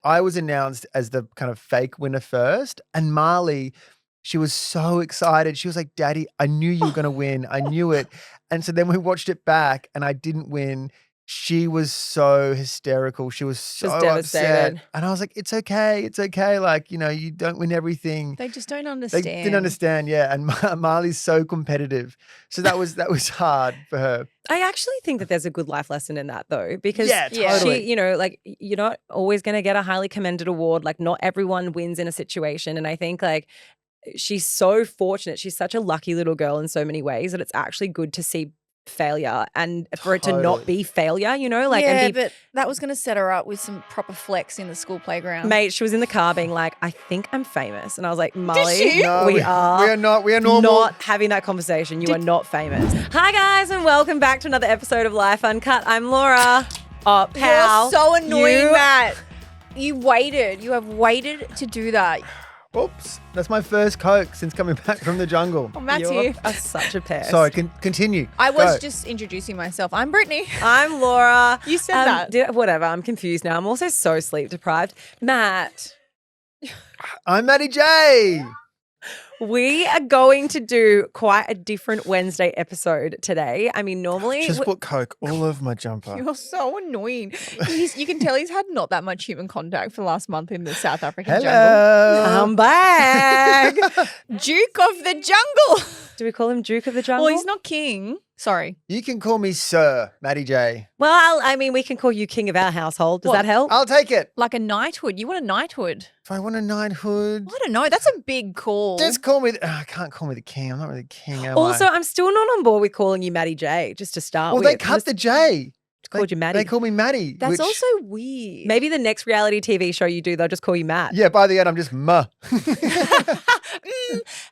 I was announced as the kind of fake winner first, and Marley, she was so excited. She was like, Daddy, I knew you were going to win. I knew it. And so then we watched it back and I didn't win. She was so hysterical. She was so upset. devastated. And I was like, it's okay. It's okay. Like, you don't win everything. They just don't understand. They didn't understand, yeah. And Marley's so competitive. So that was hard for her. I actually think that there's a good life lesson in that though, because totally. she, like you're not always going to get a highly commended award. Like not everyone wins in a situation. And I think like she's so fortunate. She's such a lucky little girl in so many ways that it's actually good to see failure and for it to not be failure, but that was going to set her up with some proper flex in the school playground. Mate, she was in the car being like, I think I'm famous. And I was like, Molly, No, we are not. We are normal. Not having that conversation. You are not famous. Hi guys and welcome back to another episode of Life Uncut. I'm Laura. Oh, pal. You're so annoying, Matt. You waited. You have waited to do that. Oops. That's my first Coke since coming back from the jungle. Oh, Matt's You here. are such a pest. Sorry, continue. I was Go. just introducing myself. I'm Brittany. I'm Laura. You said that. Whatever. I'm confused now. I'm also so sleep deprived. Matt, I'm Maddie J. we are going to do quite a different Wednesday episode today. I mean, normally Just put Coke all over my jumper. You're so annoying. You can tell he's had not that much human contact for the last month in the South African jungle. I'm back. Duke of the jungle. Do we call him Duke of the Jungle? Well, he's not king. Sorry. You can call me Sir, Maddie J. Well, I mean, we can call you king of our household. Does that help? I'll take it. Like a knighthood. You want a knighthood? If I want a knighthood. I don't know. That's a big call. Just call me. I can't call me the king. I'm not really the king, am Also, I? I'm still not on board with calling you Maddie J, just to start Well, with. they cut the J. Called you Maddie. They call me Maddie. That's also weird. Maybe the next reality TV show you do, they'll just call you Matt. Yeah, by the end, I'm just Ma.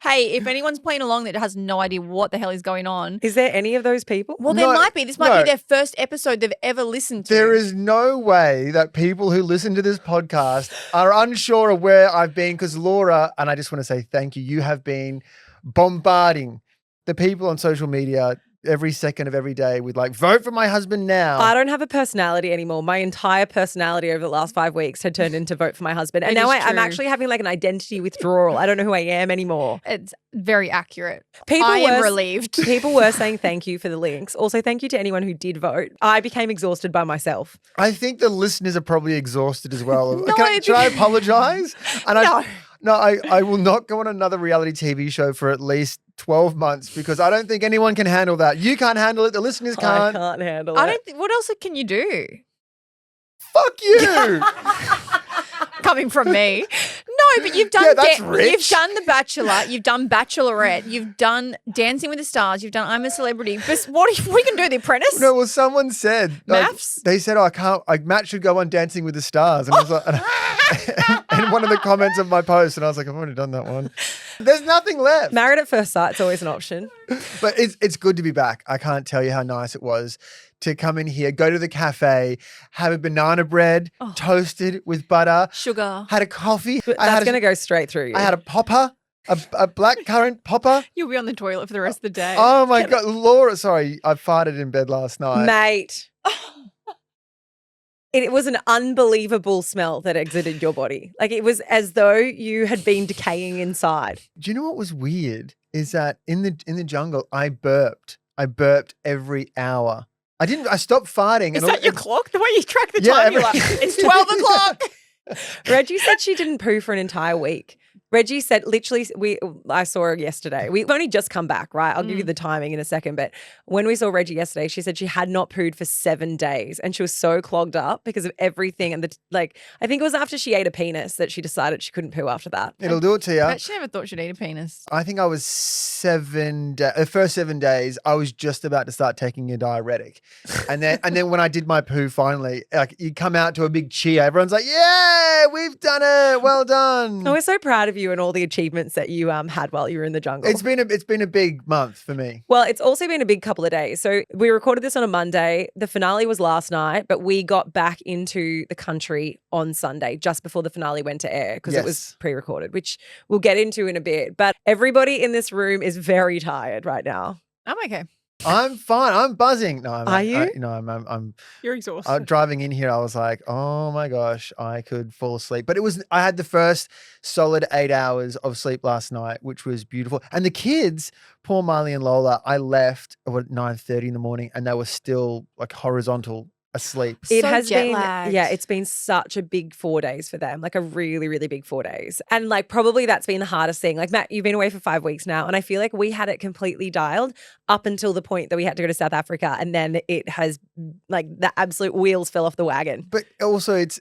Hey, if anyone's playing along that has no idea what the hell is going on. Is there any of those people? Well, there might be. This might be their first episode they've ever listened to. There is no way that people who listen to this podcast are unsure of where I've been because Laura, and I just want to say thank you, you have been bombarding the people on social media every second of every day with like, vote for my husband now. I don't have a personality anymore. My entire personality over the last 5 weeks had turned into vote for my husband. And now I'm actually having like an identity withdrawal. I don't know who I am anymore. It's very accurate. I am relieved. People were saying thank you for the links. Also, thank you to anyone who did vote. I became exhausted by myself. I think the listeners are probably exhausted as well. No, Should I apologize? And No. I will not go on another reality TV show for at least 12 months because I don't think anyone can handle that. You can't handle it. The listeners can't. I can't handle it. What else can you do? Fuck you. Coming from me. No, but you've done that's rich. You've done The Bachelor, you've done Bachelorette, you've done Dancing with the Stars, you've done I'm a Celebrity. But what we can do The Apprentice? No, well, someone said Maths? They said, I can't. Matt should go on Dancing with the Stars, and I was like, in one of the comments of my post, and I was like, I've already done that one. There's nothing left. Married at first sight is always an option. But it's good to be back. I can't tell you how nice it was to come in here, go to the cafe, have a banana bread, toasted with butter, Sugar. had a coffee. That's going to go straight through you. I had a popper, a black currant popper. You'll be on the toilet for the rest of the day. Oh my God, Laura, sorry, I farted in bed last night. Mate. It was an unbelievable smell that exited your body. Like it was as though you had been decaying inside. Do you know what was weird? Is that in the jungle, I burped. I burped every hour. I stopped farting. Is that your clock? The way you track the time, you're like, it's 12 o'clock. Reggie said she didn't poo for an entire week. Reggie said, literally, I saw her yesterday. We've only just come back, right? I'll give you the timing in a second. But when we saw Reggie yesterday, she said she had not pooed for 7 days. And she was so clogged up because of everything. And I think it was after she ate a penis that she decided she couldn't poo after that. It'll do it to you. I actually never thought she'd eat a penis. I think I was the first 7 days, I was just about to start taking a diuretic. And then when I did my poo finally, like you come out to a big cheer. Everyone's like, yeah, we've done it. Well done. Oh, we're so proud of you and all the achievements that you had while you were in the jungle. It's been a big month for me. Well, it's also been a big couple of days. So we recorded this on a Monday. The finale was last night, but we got back into the country on Sunday just before the finale went to air because it was pre-recorded, which we'll get into in a bit. But everybody in this room is very tired right now. I'm okay. I'm fine. I'm buzzing. No, Are you? I'm You're exhausted. driving in here. I was like, oh my gosh, I could fall asleep. But I had the first solid 8 hours of sleep last night, which was beautiful. And the kids, poor Marley and Lola, I left at 9:30 in the morning and they were still like horizontal asleep. It So has jet been, lagged. yeah, it's been such a big 4 days for them, like a really, really big 4 days. And like probably that's been the hardest thing. Like Matt, you've been away for 5 weeks now. And I feel like we had it completely dialed up until the point that we had to go to South Africa. And then it has like the absolute wheels fell off the wagon. But also it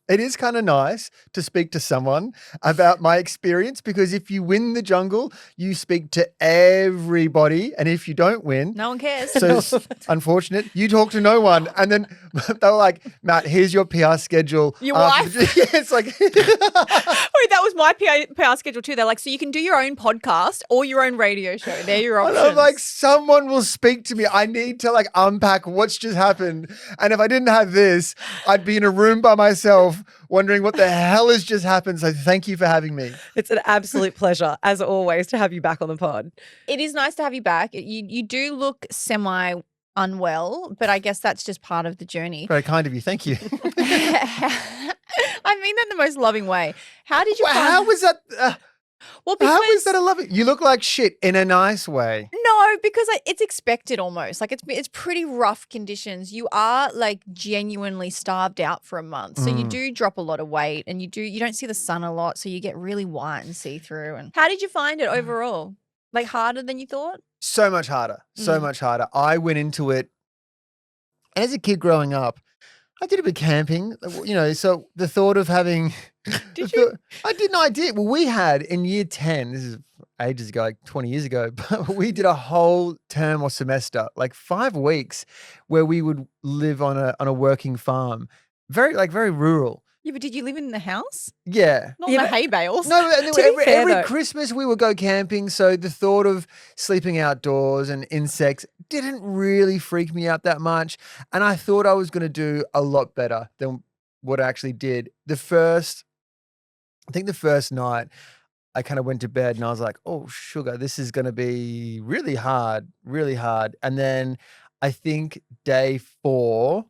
is kind of nice to speak to someone about my experience because if you win the jungle, you speak to everybody. And if you don't win, No one cares. so it's unfortunate, you talk to no one. And then they were like, Matt, here's your PR schedule. Your after wife? the-" Yeah, it's like, Wait, that was my PR schedule too. They're like, so you can do your own podcast or your own radio show. They're your and options. I'm like, someone will speak to me. I need to like unpack what's just happened. And if I didn't have this, I'd be in a room by myself wondering what the hell has just happened. So thank you for having me. It's an absolute pleasure, as always, to have you back on the pod. It is nice to have you back. You do look semi unwell, but I guess that's just part of the journey. Very kind of you. Thank you. I mean that in the most loving way. How did you Well, find how was that? Well, because How is that a loving? You look like shit in a nice way. no, because it's expected almost. Like it's pretty rough conditions. You are like genuinely starved out for a month. So you do drop a lot of weight and you don't see the sun a lot, so you get really white and see-through. And how did you find it overall? Like harder than you thought? So much harder. So much harder. I went into it, and as a kid growing up, I did a bit of camping, so the thought of having. Did you? I did. No, I did. Well, we had in year 10, this is ages ago, like 20 years ago, but we did a whole term or semester, like 5 weeks, where we would live on a working farm, very rural. Yeah, but did you live in the house? Yeah. Not in the hay bales. No, and To be fair, every though- Christmas we would go camping. So the thought of sleeping outdoors and insects didn't really freak me out that much. And I thought I was going to do a lot better than what I actually did. I think the first night I kind of went to bed and I was like, oh, sugar, this is going to be really hard, really hard. And then I think day four,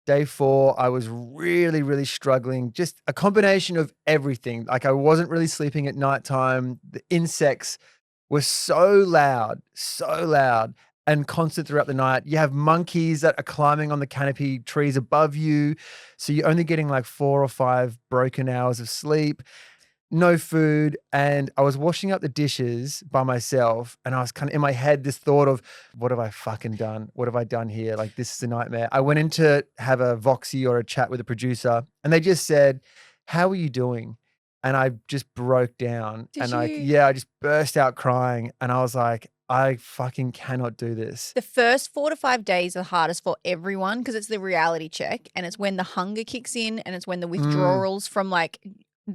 I was really, really struggling. Just a combination of everything. Like I wasn't really sleeping at nighttime. The insects were so loud and constant throughout the night. You have monkeys that are climbing on the canopy trees above you. So you're only getting like 4 or 5 broken hours of sleep. No food, and I was washing up the dishes by myself, and I was kind of in my head this thought of, what have I fucking done? What have I done here? Like, this is a nightmare. I went in to have a Voxy or a chat with a producer, and they just said, how are you doing? And I just broke down. I just burst out crying, and I was like, I fucking cannot do this. The first 4 to 5 days are hardest for everyone because it's the reality check, and it's when the hunger kicks in, and it's when the withdrawals from like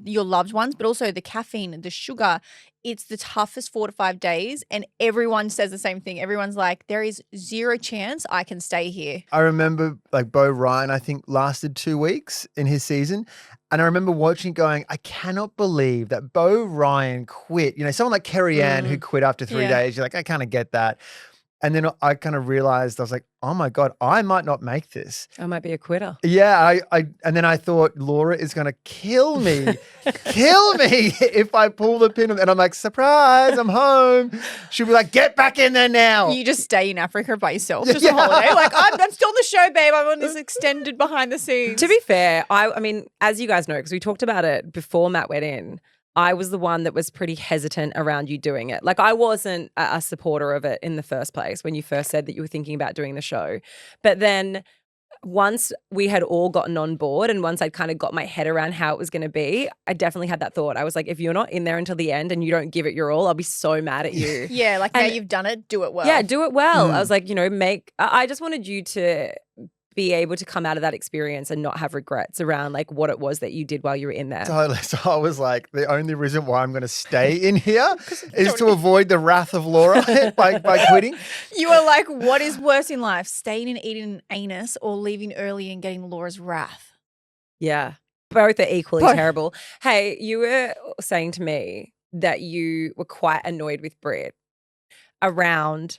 your loved ones, but also the caffeine, the sugar. It's the toughest 4 to 5 days, and everyone says the same thing. Everyone's like, there is 0 chance I can stay here. I remember like Bo Ryan, I think lasted 2 weeks in his season. And I remember watching going, I cannot believe that Bo Ryan quit. Someone like Kerry Ann who quit after 3 days. You're like, I kind of get that. And then I kind of realized, I was like, oh my God, I might not make this. I might be a quitter. Yeah, and then I thought Laura is going to kill me if I pull the pin. And I'm like, surprise, I'm home. She'll be like, get back in there now. You just stay in Africa by yourself, just a holiday. Like, I'm still on the show, babe. I'm on this extended behind the scenes. To be fair, I mean, as you guys know, because we talked about it before Matt went in, I was the one that was pretty hesitant around you doing it. Like I wasn't a supporter of it in the first place when you first said that you were thinking about doing the show. But then once we had all gotten on board and once I'd kind of got my head around how it was going to be, I definitely had that thought. I was like, if you're not in there until the end and you don't give it your all, I'll be so mad at you. Yeah, like now you've done it, do it well. Yeah, do it well. I was like, I just wanted you to be able to come out of that experience and not have regrets around like what it was that you did while you were in there. Totally. So I was like, the only reason why I'm going to stay in here is to avoid the wrath of Laura by quitting. You were like, what is worse in life, staying and eating an anus or leaving early and getting Laura's wrath? Yeah. Both are equally terrible. Hey, you were saying to me that you were quite annoyed with Britt around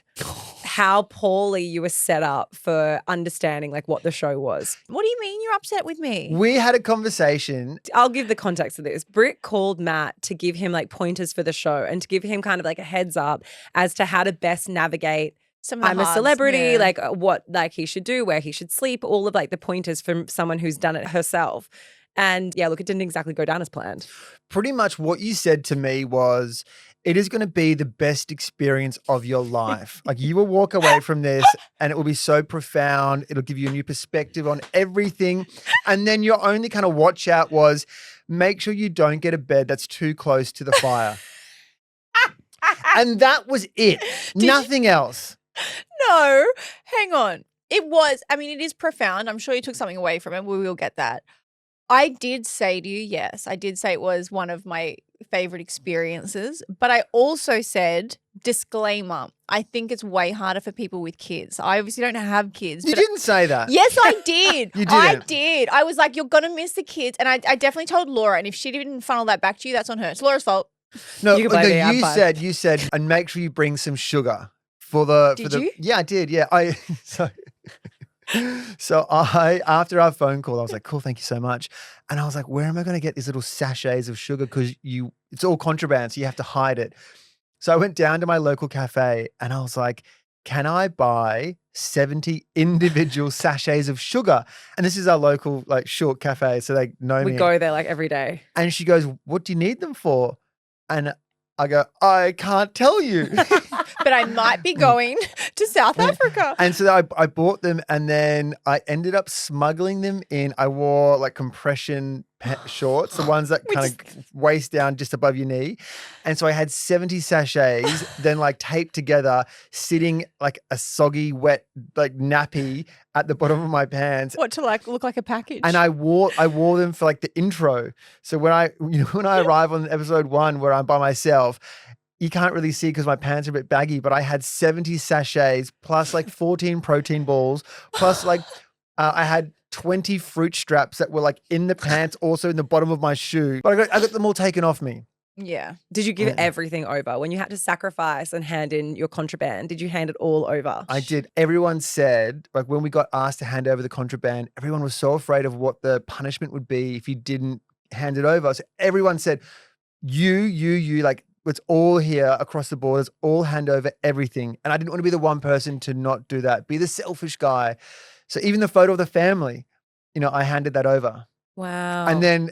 how poorly you were set up for understanding like what the show was. What do you mean you're upset with me? We had a conversation. I'll give the context of this. Britt called Matt to give him like pointers for the show and to give him kind of like a heads up as to how to best navigate Some of the I'm a hards, celebrity, yeah. like what like he should do, where he should sleep, all of like the pointers from someone who's done it herself. And yeah, look, it didn't exactly go down as planned. Pretty much what you said to me was, it is going to be the best experience of your life. Like you will walk away from this and it will be so profound. It'll give you a new perspective on everything. And then your only kind of watch out was make sure you don't get a bed that's too close to the fire. And that was it. Nothing else. No, hang on. It was, I mean, it is profound. I'm sure you took something away from it. We will get that. I did say to you, yes, I did say it was one of my favorite experiences, but I also said, disclaimer, I think it's way harder for people with kids. I obviously don't have kids. You but didn't say that. Yes, I did. You I didn't. did. I was like, you're going to miss the kids. And I definitely told Laura, and if she didn't funnel that back to you, that's on her. It's Laura's fault. No, You can blame me, I'm you fine. said, and make sure you bring some sugar for the. Did for the, you? Yeah, I did. Yeah, So I, after our phone call, I was like, cool, thank you so much. And I was like, where am I going to get these little sachets of sugar? Because it's all contraband, so you have to hide it. So I went down to my local cafe and I was like, can I buy 70 individual sachets of sugar? And this is our local like short cafe, so they know We me. go there like every day. And she goes, what do you need them for? And I go, I can't tell you. But I might be going to South Africa. And so I bought them and then I ended up smuggling them in. I wore like compression shorts, the ones that kind of waist down just above your knee. And so I had 70 sachets, then like taped together, sitting like a soggy, wet, like nappy at the bottom of my pants. What, to like look like a package? And I wore them for like the intro. So when I arrive on episode 1 where I'm by myself, you can't really see because my pants are a bit baggy, but I had 70 sachets plus like 14 protein balls, plus like I had 20 fruit straps that were like in the pants, also in the bottom of my shoe. But I got them all taken off me. Yeah. Did you give everything over? When you had to sacrifice and hand in your contraband, did you hand it all over? I did. Everyone said, like when we got asked to hand over the contraband, everyone was so afraid of what the punishment would be if you didn't hand it over. So everyone said, you, like, it's all here across the borders, all hand over everything. And I didn't want to be the one person to not do that, be the selfish guy. So even the photo of the family, I handed that over. Wow. And then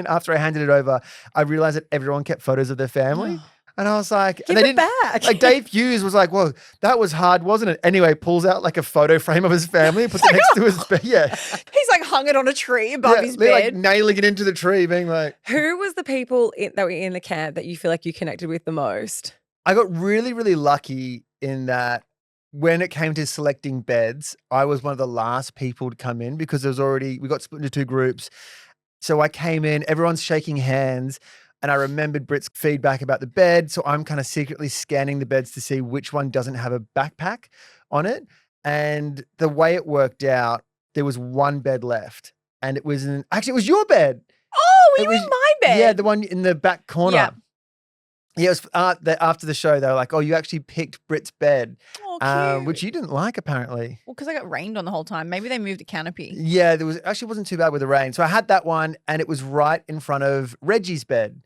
after I handed it over, I realized that everyone kept photos of their family. And I was like, Give and they it didn't, back. like Dave Hughes was like, well, that was hard, wasn't it? Anyway, pulls out like a photo frame of his family, puts it next to his bed. Yeah. He's like hung it on a tree above his they're like bed. nailing it into the tree, being like, Who was the people that were in the camp that you feel like you connected with the most? I got really, really lucky in that when it came to selecting beds, I was one of the last people to come in because we got split into 2 groups. So I came in, everyone's shaking hands, and I remembered Britt's feedback about the bed. So I'm kind of secretly scanning the beds to see which one doesn't have a backpack on it. And the way it worked out, there was 1 bed left. And it was it was your bed. Oh, were It you was- in my bed? Yeah, the one in the back corner. Yeah. Yeah, it was after the show, they were like, oh, you actually picked Britt's bed, Oh, cute. which you didn't like apparently. Well, because I got rained on the whole time. Maybe they moved the canopy. Yeah, wasn't too bad with the rain. So I had that one and it was right in front of Reggie's bed.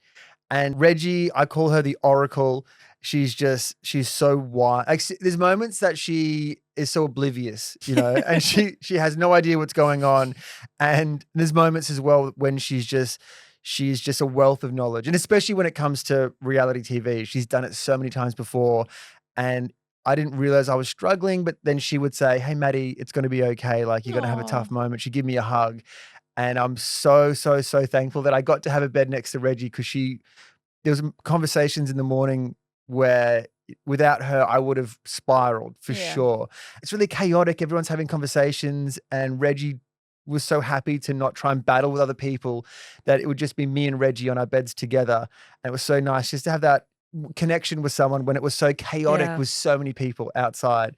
And Reggie, I call her the Oracle. She's so wise. Like, there's moments that she is so oblivious, and she has no idea what's going on. And there's moments as well when she's just a wealth of knowledge. And especially when it comes to reality TV, she's done it so many times before. And I didn't realize I was struggling, but then she would say, hey, Maddie, it's going to be okay. Like, you're going to have a tough moment. She'd give me a hug. And I'm so, so, so thankful that I got to have a bed next to Reggie because there was conversations in the morning where without her, I would have spiraled for sure. It's really chaotic. Everyone's having conversations and Reggie was so happy to not try and battle with other people that it would just be me and Reggie on our beds together. And it was so nice just to have that connection with someone when it was so chaotic with so many people outside.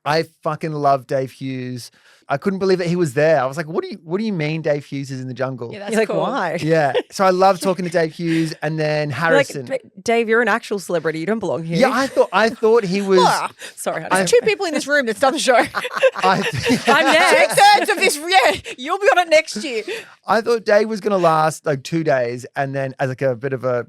I fucking love Dave Hughes. I couldn't believe that he was there. I was like, what do you mean Dave Hughes is in the jungle? Yeah, that's You're like, cool. why? Yeah. So I love talking to Dave Hughes and then You're Harrison. like, Dave, you're an actual celebrity. You don't belong here. Yeah, I thought he was. Laura, Sorry. there's 2 people in this room that's done the show. I'm next. 2/3 of this, yeah, you'll be on it next year. I thought Dave was going to last like 2 days and then as like a bit of a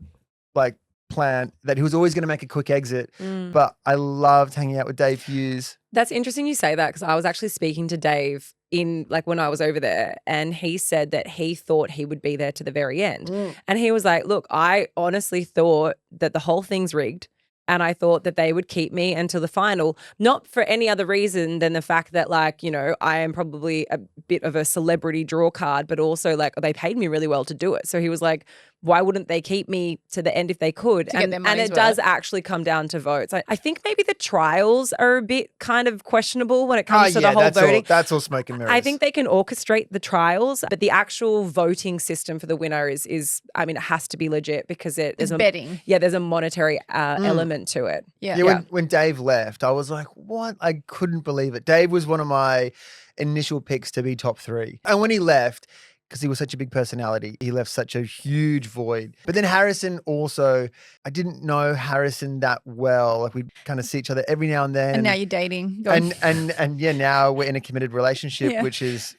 like plan that he was always going to make a quick exit. But I loved hanging out with Dave Hughes. That's interesting you say that because I was actually speaking to Dave in like when I was over there and he said that he thought he would be there to the very end. And he was like, look, I honestly thought that the whole thing's rigged. And I thought that they would keep me until the final, not for any other reason than the fact that, like, you know, I am probably a bit of a celebrity draw card, but also like they paid me really well to do it. So he was like, why wouldn't they keep me to the end if they could? To get their And money's it does worth. actually come down to votes. I think maybe the trials are a bit kind of questionable when it comes to the whole voting. That's all smoke and mirrors. I think they can orchestrate the trials, but the actual voting system for the winner is I mean, it has to be legit because It's betting. there's a monetary element to it. Yeah. When Dave left, I was like, what? I couldn't believe it. Dave was one of my initial picks to be top 3. And when he left, because he was such a big personality, he left such a huge void. But then Harrison also, I didn't know Harrison that well. Like we'd kind of see each other every now and then. And now you're dating. Go on. And yeah, now we're in a committed relationship, Yeah. which is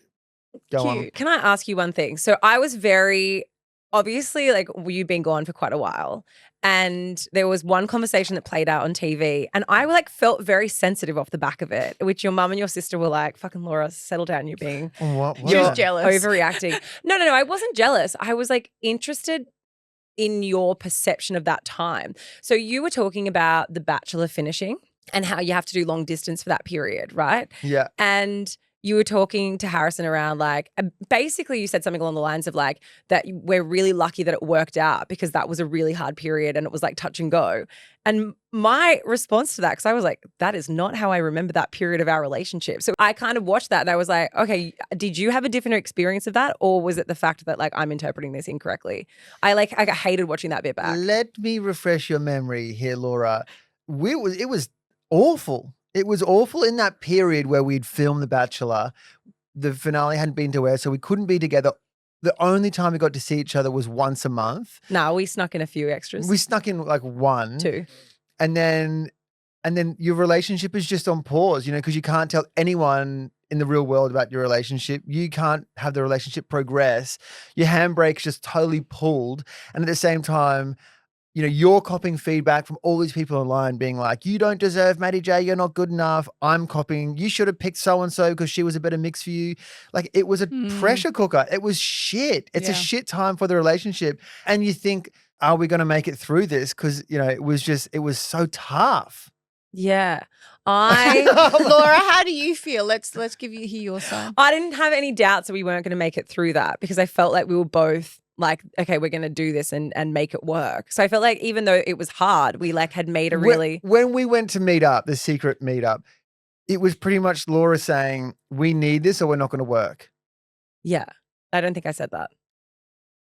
go on. Can I ask you one thing? So I was very obviously like you've been gone for quite a while. And there was one conversation that played out on TV and I like felt very sensitive off the back of it, which your mum and your sister were like, fucking Laura, settle down, you're being What? She was jealous. overreacting. No, I wasn't jealous. I was like interested in your perception of that time. So you were talking about the Bachelor finishing and how you have to do long distance for that period, right? Yeah. And you were talking to Harrison around like, basically you said something along the lines of like, that we're really lucky that it worked out because that was a really hard period and it was like touch and go. And my response to that, because I was like, that is not how I remember that period of our relationship. So I kind of watched that and I was like, okay, did you have a different experience of that? Or was it the fact that like I'm interpreting this incorrectly? I hated watching that bit back. Let me refresh your memory here, Laura. It was awful. It was awful in that period where we'd filmed The Bachelor. The finale hadn't been to air, so we couldn't be together. The only time we got to see each other was once a month. No, we snuck in a few extras. We snuck in like 1. 2. And then your relationship is just on pause, you know, because you can't tell anyone in the real world about your relationship. You can't have the relationship progress. Your handbrake's just totally pulled. And at the same time, you know, you're copying feedback from all these people online being like, you don't deserve Maddie J, you're not good enough. I'm copying, you should have picked so-and-so because she was a better mix for you. Like it was a pressure cooker. It was shit. It's a shit time for the relationship. And you think, are we going to make it through this? Because, you know, it was so tough. Yeah. Laura, how do you feel? Let's hear your side. I didn't have any doubts that we weren't going to make it through that because I felt like we were both like, okay, we're going to do this and make it work. So I felt like even though it was hard, we like had made a really… When we went to meet up, the secret meetup, it was pretty much Laura saying, we need this or we're not going to work. Yeah. I don't think I said that.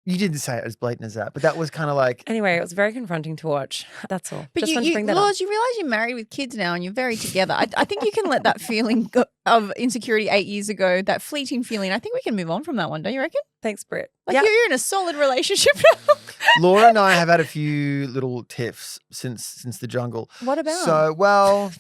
You didn't say it as blatant as that, but that was kind of like… Anyway, it was very confronting to watch. That's all. But Just wanted to bring that up. Laws, you realise you're married with kids now and you're very together. I think you can let that feeling of insecurity 8 years ago, that fleeting feeling, I think we can move on from that one, don't you reckon? Thanks, Britt. Like Yeah. you're in a solid relationship now. Laura and I have had a few little tiffs since the jungle. What about? So, well,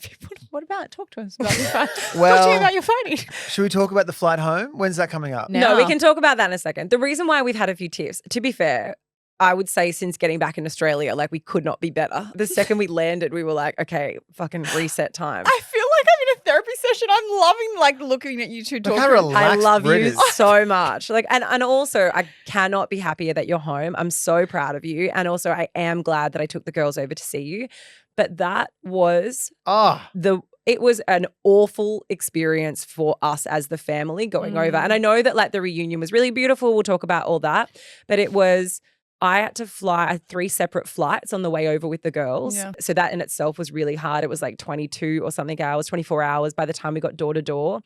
What about? Talk to us about your phone. Talk to Well- me about your phone. should we talk about the flight home? When's that coming up? No. No, we can talk about that in a second. The reason why we've had a few tips, to be fair, I would say since getting back in Australia, like we could not be better. The second we landed, we were like, okay, fucking reset time. I feel like I'm in a therapy session. I'm loving like looking at you two Look talking. how relaxed I love Britt you is. so much. Like, and also I cannot be happier that you're home. I'm so proud of you. And also I am glad that I took the girls over to see you. But that was Oh, it was an awful experience for us as the family going over. And I know that like the reunion was really beautiful. We'll talk about all that. But I had to fly. I had 3 separate flights on the way over with the girls. Yeah. So that in itself was really hard. It was like 22 or something hours, 24 hours by the time we got door to door.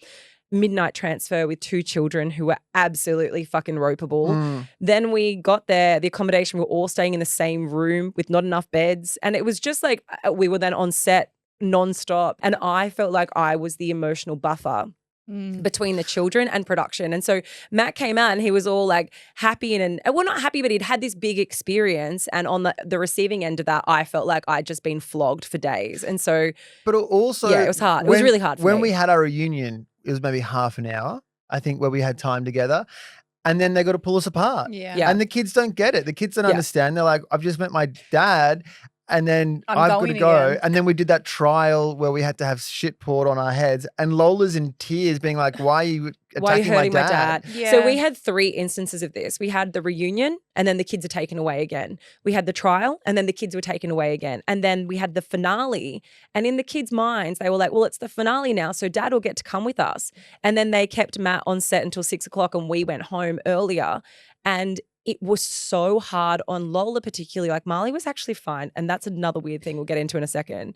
Midnight transfer with 2 children who were absolutely fucking ropeable. Then we got there, the accommodation, we were all staying in the same room with not enough beds. And it was just like we were then on set nonstop. And I felt like I was the emotional buffer between the children and production. And so Matt came out and he was all like happy and well, not happy, but he'd had this big experience. And on the receiving end of that, I felt like I'd just been flogged for days. And so, But also, yeah, it was hard. It was really hard for when me. we had our reunion, it was maybe half an hour, I think, where we had time together. And then they got to pull us apart. Yeah. And the kids don't get it. The kids don't understand. They're like, I've just met my dad. And then I've got to go. again. And then we did that trial where we had to have shit poured on our heads. And Lola's in tears being like, why are you attacking hurting my dad? Yeah. So we had 3 instances of this. We had the reunion and then the kids are taken away again. We had the trial and then the kids were taken away again. And then we had the finale. And in the kids' minds, they were like, well, it's the finale now, so dad will get to come with us. And then they kept Matt on set until 6 o'clock and we went home earlier. And it was so hard on Lola particularly. Like Marley was actually fine. And that's another weird thing we'll get into in a second.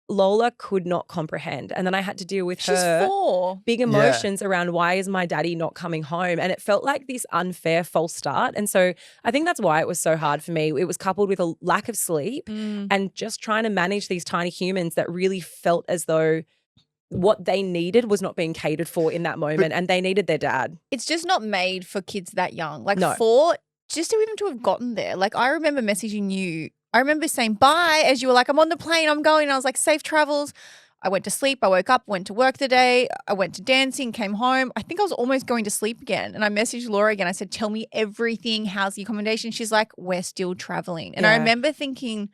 Lola could not comprehend. And then I had to deal with She's her 4. big emotions around why is my daddy not coming home? And it felt like this unfair false start. And so I think that's why it was so hard for me. It was coupled with a lack of sleep and just trying to manage these tiny humans that really felt as though what they needed was not being catered for in that moment, and they needed their dad. It's just not made for kids that young. Like No. 4, just to even to have gotten there. Like I remember messaging you. I remember saying bye as you were like, I'm on the plane, I'm going. And I was like, safe travels. I went to sleep. I woke up, went to work the day. I went to dancing, came home. I think I was almost going to sleep again. And I messaged Laura again. I said, tell me everything. How's the accommodation? She's like, we're still traveling. And I Yeah. remember thinking,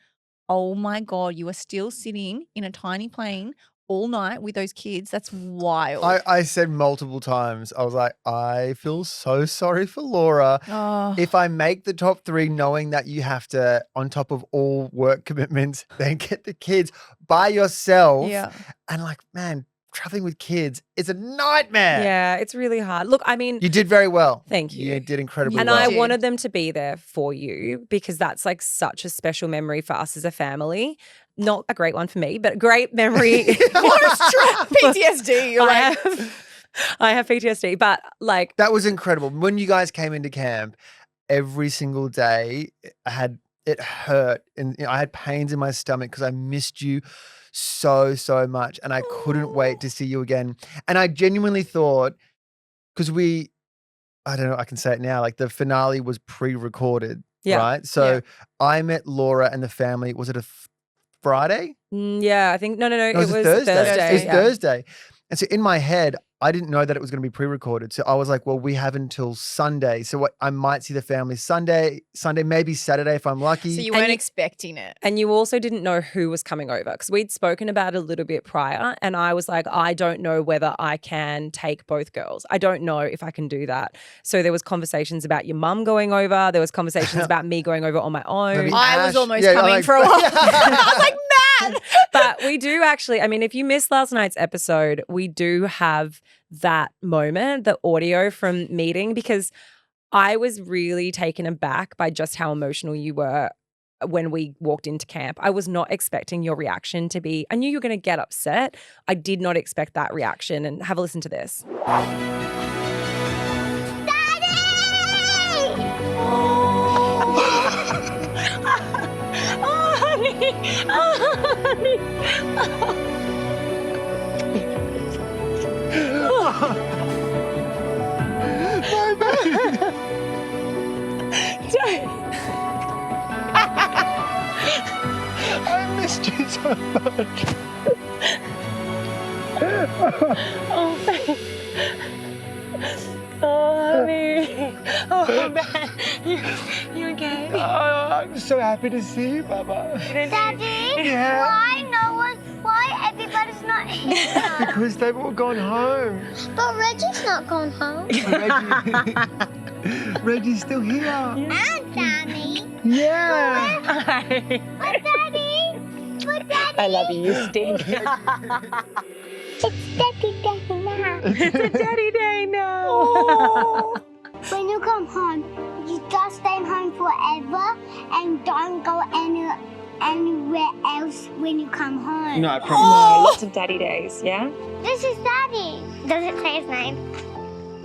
oh my God, you are still sitting in a tiny plane all night with those kids. That's wild. I said multiple times, I was like, I feel so sorry for Laura. Oh. If I make the top 3 knowing that you have to, on top of all work commitments, then get the kids by yourself. Yeah. And like, man, traveling with kids is a nightmare. Yeah, it's really hard. Look, I mean, You did very well. Thank you. You did incredibly and well. I did. wanted them to be there for you because that's like such a special memory for us as a family. Not a great one for me, but a great memory. PTSD. You're like, I have PTSD, but like, That was incredible. When you guys came into camp, every single day it hurt and I had pains in my stomach because I missed you so much and I couldn't wait to see you again. And I genuinely thought, because I don't know, I can say it now, like the finale was pre-recorded, right? So I met Laura and the family, was it a Friday? yeah, I think, no, No, it was Thursday. It was yeah. Thursday. And so in my head, I didn't know that it was going to be pre-recorded. So I was like, well, we have until Sunday. So I might see the family Sunday, maybe Saturday if I'm lucky. so you weren't expecting it. And you also didn't know who was coming over because we'd spoken about it a little bit prior. And I was like, I don't know whether I can take both girls. I don't know if I can do that. So there was conversations about your mum going over. There was conversations about me going over on my own. Maybe I was Ash- almost yeah, coming like- for a while. I was like, mad. But we do actually, I mean, if you missed last night's episode, we do have that moment, the audio from meeting, because I was really taken aback by just how emotional you were when we walked into camp. I was not expecting your reaction to be, I knew you were going to get upset. I did not expect that reaction. And have a listen to this. I missed you so much. Oh, thanks. Oh, honey. Oh, man. You okay? I'm so happy to see you, Baba. Daddy, Yeah. why everybody's not here? Because they've all gone home. But Reggie's not gone home. Reggie's still here. And Danny. Yeah. But Daddy. I love you. You stink. It's Daddy Day now. It's a daddy day now. When you come home, you just stay home forever and don't go anywhere else when you come home. No, I promise. No, lots of daddy days, yeah? This is Daddy. Does it say his name?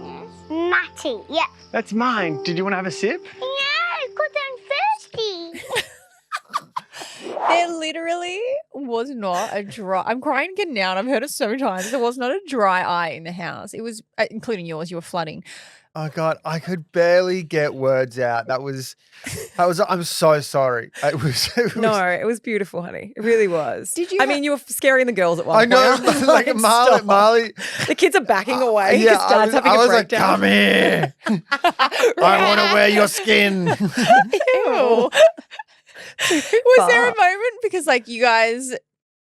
Yes. Matty. Yeah. That's mine. Did you want to have a sip? Yeah, because I'm thirsty. There literally was not a dry. I'm crying again now, and I've heard it so many times. There was not a dry eye in the house. It was, including yours. You were flooding. Oh God, I could barely get words out. That was. I'm so sorry. It was No, it was beautiful, honey. It really was. Did you I ha- mean, you were scaring the girls at one I point. know, I was like stop. Marley. The kids are backing away Yeah, because Dad's having I a was like, breakdown. come here. I want to wear your skin. Ew. Was there a moment, because like you guys,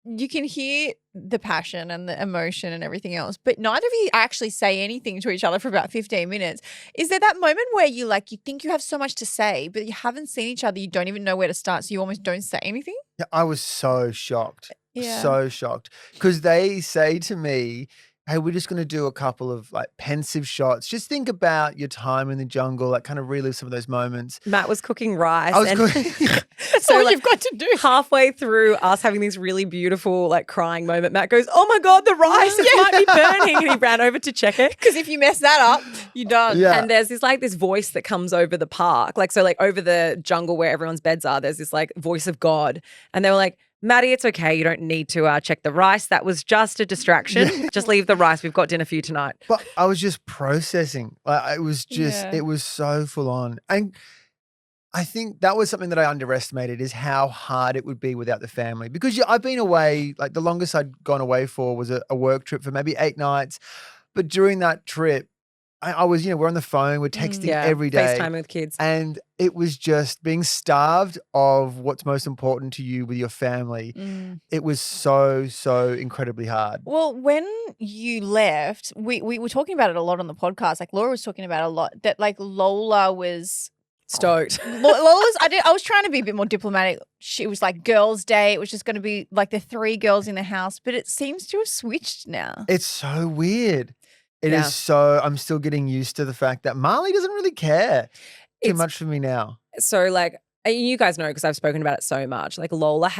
you can hear the passion and the emotion and everything else, but neither of you actually say anything to each other for about 15 minutes. Is there that moment where you think you have so much to say, but you haven't seen each other, you don't even know where to start, so you almost don't say anything? Yeah, I was so shocked. Yeah. So shocked. Because they say to me, hey, we're just going to do a couple of like pensive shots. Just think about your time in the jungle, like kind of relive some of those moments. Matt was cooking rice. I was and cooking. That's So, all like, you've got to do. halfway through us having this really beautiful, like crying moment, Matt goes, "Oh my God, the rice might be burning." And he ran over to check it. Because if you mess that up, you're done. Yeah. And there's this voice that comes over the park. Over the jungle where everyone's beds are, there's this like voice of God. And they were like, "Maddie, it's okay. You don't need to check the rice. That was just a distraction. Just leave the rice. We've got dinner for you tonight." But I was just processing. Like it was just, Yeah. it was so full on. And I think that was something that I underestimated, is how hard it would be without the family. Because I've been away, like the longest I'd gone away for was a work trip for maybe 8 nights. But during that trip, I was, we're on the phone, we're texting every day. FaceTime with kids. And it was just being starved of what's most important to you with your family. It was so, so incredibly hard. Well, when you left, we were talking about it a lot on the podcast. Like Laura was talking about it a lot, that like Lola was Stoked. Lola's. I was trying to be a bit more diplomatic. She was like girls' day. It was just going to be like the 3 girls in the house, but it seems to have switched now. It's so weird. It Yeah. is so, I'm still getting used to the fact that Marley doesn't really care too It's- much for me now. So you guys know, because I've spoken about it so much, like Lola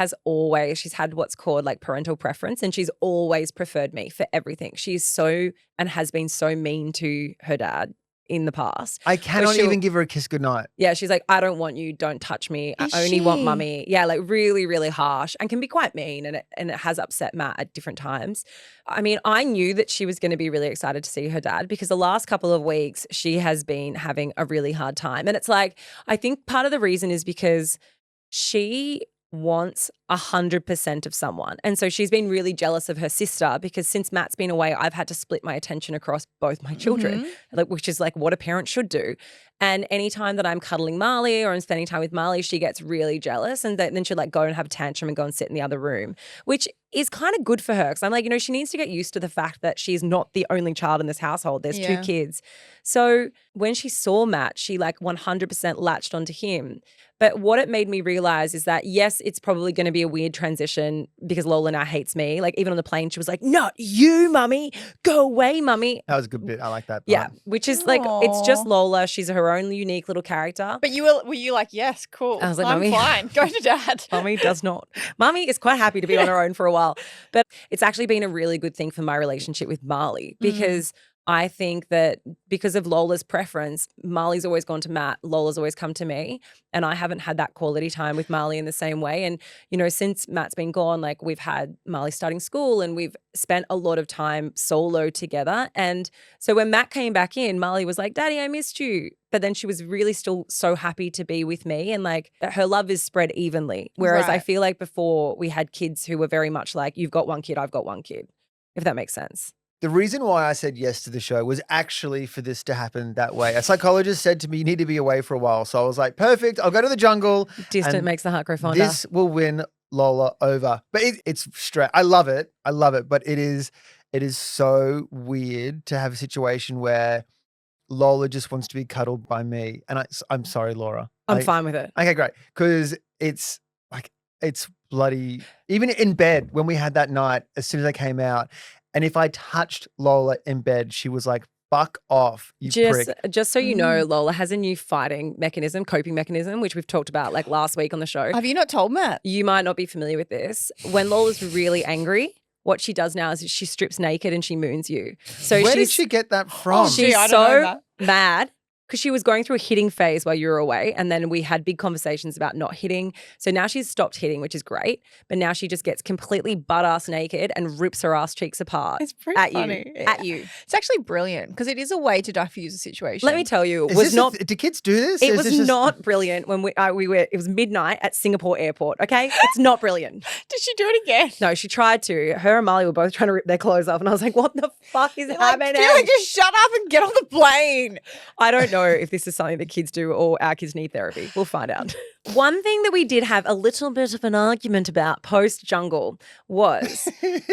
she's had what's called like parental preference, and she's always preferred me for everything. She's so, and has been so mean to her dad in the past. I cannot she'll- even give her a kiss goodnight. Yeah, she's like, "I don't want you, don't touch me. Is I only want she? mummy." Yeah, like really, really harsh, and can be quite mean, and it has upset Matt at different times. I mean, I knew that she was going to be really excited to see her dad, because the last couple of weeks she has been having a really hard time. And it's like, I think part of the reason is because she wants 100% of someone. And so she's been really jealous of her sister, because since Matt's been away, I've had to split my attention across both my children, which is like what a parent should do. And anytime that I'm cuddling Marley or I'm spending time with Marley, she gets really jealous, and then she'll like go and have a tantrum and go and sit in the other room, which is kind of good for her, because I'm like, she needs to get used to the fact that she's not the only child in this household. There's 2 kids. So when she saw Matt, she like 100% latched onto him. But what it made me realize is that, yes, it's probably going to be a weird transition, because Lola now hates me. Like even on the plane, she was like, "Not you, mummy. Go away, mummy." That was a good bit. I like that part. Yeah, which is like, it's just Aw. Lola. She's her own unique little character. But were you like, yes, cool. I was like, I'm Mummy. fine. Go to dad. Mummy does not. Mummy is quite happy to be on her own for a while. But it's actually been a really good thing for my relationship with Marley, because I think that because of Lola's preference, Marley's always gone to Matt, Lola's always come to me, and I haven't had that quality time with Marley in the same way. And, since Matt's been gone, like we've had Marley starting school, and we've spent a lot of time solo together. And so when Matt came back in, Marley was like, "Daddy, I missed you." But then she was really still so happy to be with me, and like her love is spread evenly. Whereas I Right. feel like before we had kids who were very much like, "You've got one kid, I've got one kid," if that makes sense. The reason why I said yes to the show was actually for this to happen that way. A psychologist said to me, "You need to be away for a while." So I was like, perfect, I'll go to the jungle. Distant and makes the heart grow fonder. This will win Lola over. But it's straight. I love it. But it is so weird to have a situation where Lola just wants to be cuddled by me. And I'm sorry, Laura. I'm fine with it. Okay, great. Because it's bloody, even in bed when we had that night, as soon as I came out, and if I touched Lola in bed, she was like, "Fuck off, you prick." Just so you know, Lola has a new coping mechanism, which we've talked about like last week on the show. Have you not told Matt? You might not be familiar with this. When Lola's really angry, what she does now is she strips naked and she moons you. So Where did she's she get that from? gee, she's I don't know so that. mad because she was going through a hitting phase while you were away. And then we had big conversations about not hitting. So now she's stopped hitting, which is great. But now she just gets completely butt-ass naked and rips her ass cheeks apart. It's pretty at funny. you. At you. It's actually brilliant because it is a way to diffuse a situation. Let me tell you, it Is was this not. do kids do this? It Is was this just- not brilliant when we were. It was midnight at Singapore airport. Okay, it's not brilliant. Did she do it again? No, she tried to. Her and Molly were both trying to rip their clothes off, and I was like, "What the fuck is Like, happening?" just shut up and get on the plane. I don't know if this is something that kids do or our kids need therapy. We'll find out. One thing that we did have a little bit of an argument about post jungle was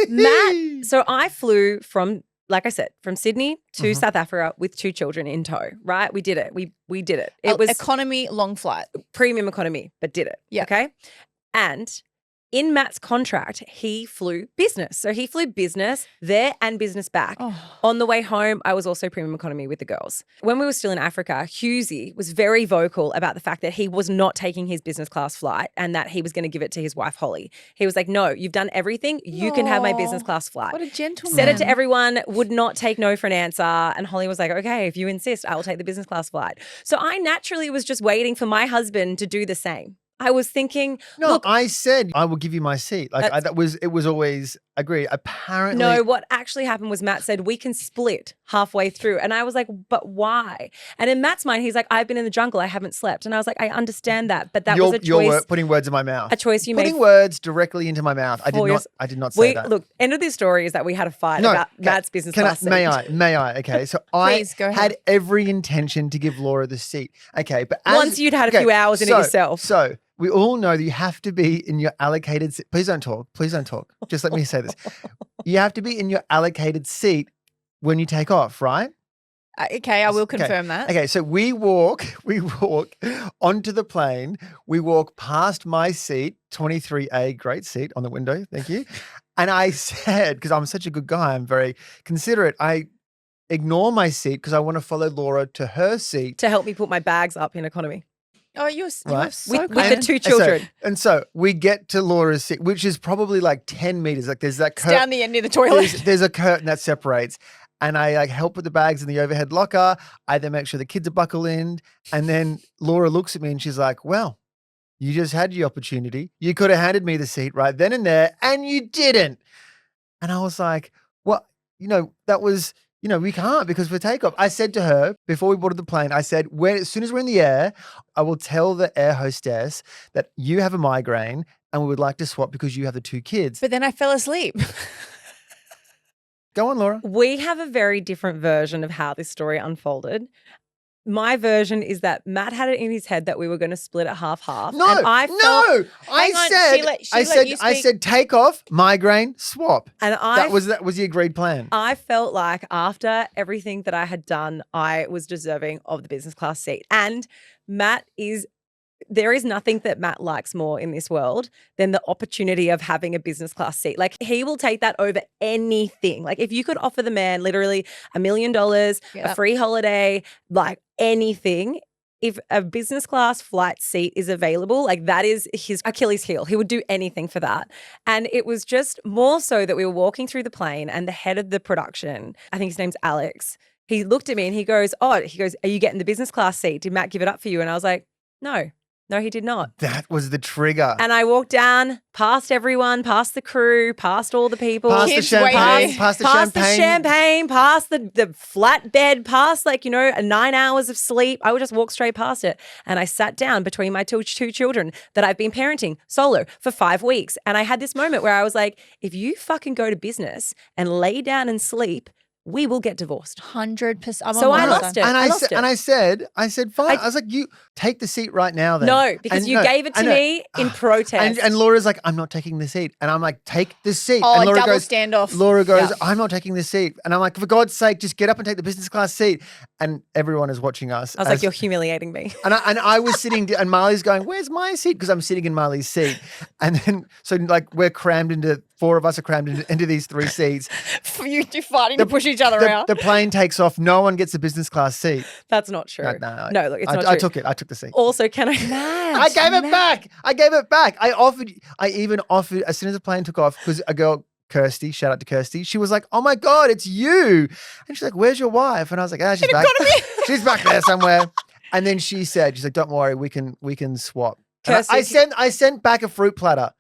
Matt. So I flew from, like I said, from Sydney to South Africa with 2 children in tow, right? We did it. We did it. It was economy long flight. premium economy, but did it. Yeah. Okay. And in Matt's contract, he flew business. So he flew business there and business back. Oh. On the way home, I was also premium economy with the girls. When we were still in Africa, Hughesy was very vocal about the fact that he was not taking his business class flight and that he was going to give it to his wife, Holly. He was like, no, you've done everything. You can have my business class flight. What a gentleman. Said it to everyone, would not take no for an answer. And Holly was like, okay, if you insist, I will take the business class flight. So I naturally was just waiting for my husband to do the same. I was thinking, No, look, I said I will give you my seat. Like it was always agreed. Apparently, no, what actually happened was Matt said, we can split halfway through. And I was like, but why? And in Matt's mind, he's like, I've been in the jungle. I haven't slept. And I was like, I understand that. But that was a choice. Putting words in my mouth. A choice you made. Putting words directly into my mouth. I did not say that. Look, end of this story is that we had a fight No, about okay. Matt's business class seat. May I? Okay, so Please, go I ahead. had every intention to give Laura the seat. Okay, but Once you'd had a few hours in it yourself. So we all know that you have to be in your allocated seat. Please don't talk. Please don't talk. Just let me say this. You have to be in your allocated seat when you take off, right? Okay, I will confirm that. Okay, so we walk onto the plane. We walk past my seat, 23A, great seat on the window. Thank you. And I said, because I'm such a good guy, I'm very considerate. I ignore my seat because I want to follow Laura to her seat. To help me put my bags up in economy. Oh, you're Right. so With kind. the 2 children. And so we get to Laura's seat, which is probably like 10 meters. Like there's that It's down the end near the toilet. there's a curtain that separates. And I like help with the bags in the overhead locker. I then make sure the kids are buckled in. And then Laura looks at me and she's like, well, you just had your opportunity. You could have handed me the seat right then and there, and you didn't. And I was like, well, that was, we can't because for takeoff. I said to her before we boarded the plane, I said, as soon as we're in the air, I will tell the air hostess that you have a migraine and we would like to swap because you have the 2 kids. But then I fell asleep. Go on, Laura. We have a very different version of how this story unfolded. My version is that Matt had it in his head that we were going to split it half-half. No, and I no. felt, Hang on, I said take off, migraine, swap. and That was the agreed plan. I felt like after everything that I had done, I was deserving of the business class seat. And there is nothing that Matt likes more in this world than the opportunity of having a business class seat. Like he will take that over anything. Like if you could offer the man literally $1 million, a free holiday, like anything, if a business class flight seat is available, like that is his Achilles heel. He would do anything for that. And it was just more so that we were walking through the plane and the head of the production, I think his name's Alex, he looked at me and he goes, are you getting the business class seat? Did Matt give it up for you? And I was like, no, he did not. That was the trigger. And I walked down past everyone, past the crew, past all the people. Past the Kids champagne, waiting. past the Past the champagne. champagne, past the flat bed, past 9 hours of sleep. I would just walk straight past it. And I sat down between my two children that I've been parenting solo for 5 weeks. And I had this moment where I was like, if you fucking go to business and lay down and sleep, we will get divorced. 100%. So I lost it. And I lost it. I said, fine. I was like, you take the seat right now then. No, because And you gave it to me in protest. And Laura's like, I'm not taking the seat. And I'm like, take the seat. Oh, and Laura double goes, standoff. Laura goes, Yeah. I'm not taking the seat. And I'm like, for God's sake, just get up and take the business class seat. And everyone is watching us. I was like, you're humiliating me. And I was sitting, and Marley's going, where's my seat? Because I'm sitting in Marley's seat. And then, we're crammed into, 4 of us are crammed into these 3 seats. You two fighting to push each other out. The plane takes off. No one gets a business class seat. That's not true. No, Look, it's not true. I took the seat. Also, can I? I gave it back. I even offered, as soon as the plane took off, because a girl Kirsty, shout out to Kirsty. She was like, "Oh my God, it's you." And she's like, "Where's your wife?" And I was like, she's back. She's back there somewhere. And then she's like, "Don't worry, we can swap." And Kirsty, I sent back a fruit platter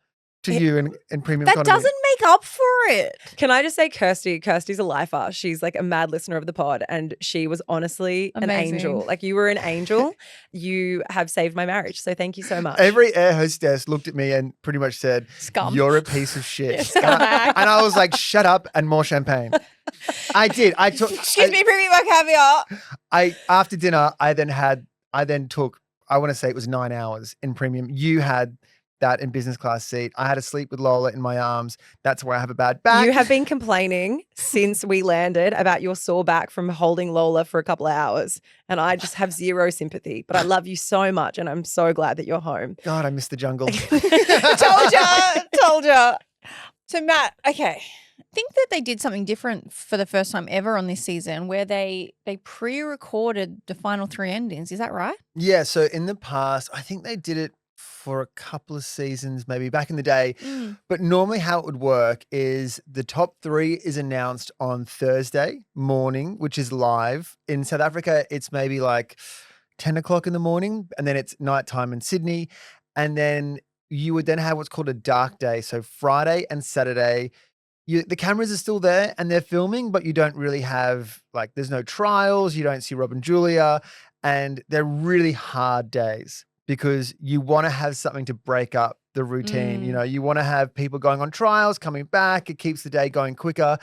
to you in premium That economy. doesn't make up for it. can I just say Kirsty's a lifer. She's like a mad listener of the pod and she was honestly an Amazing. angel. Like you were an angel. You have saved my marriage. So thank you so much. Every air hostess looked at me and pretty much said, Scum. "You're a piece of shit." Scumbag. And I was like, "Shut up," and more champagne. I did. I took. Excuse me, bring me my caviar. After dinner, I then took, I want to say it was 9 hours in premium. You had that in business class seat. I had to sleep with Lola in my arms. That's why I have a bad back. You have been complaining since we landed about your sore back from holding Lola for a couple of hours. And I just have zero sympathy. But I love you so much and I'm so glad that you're home. God, I miss the jungle. Told ya. So Matt, okay. I think that they did something different for the first time ever on this season where they pre-recorded the final 3 endings. Is that right? Yeah, so in the past, I think they did it for a couple of seasons, maybe back in the day. But normally how it would work is the top 3 is announced on Thursday morning, which is live. In South Africa, it's maybe like 10 o'clock in the morning, and then it's nighttime in Sydney. And then you would then have what's called a dark day. So Friday and Saturday, the cameras are still there and they're filming, but you don't really have, like, there's no trials. You don't see Rob and Julia. And they're really hard days because you want to have something to break up the routine. You know, you want to have people going on trials, coming back. It keeps the day going quicker.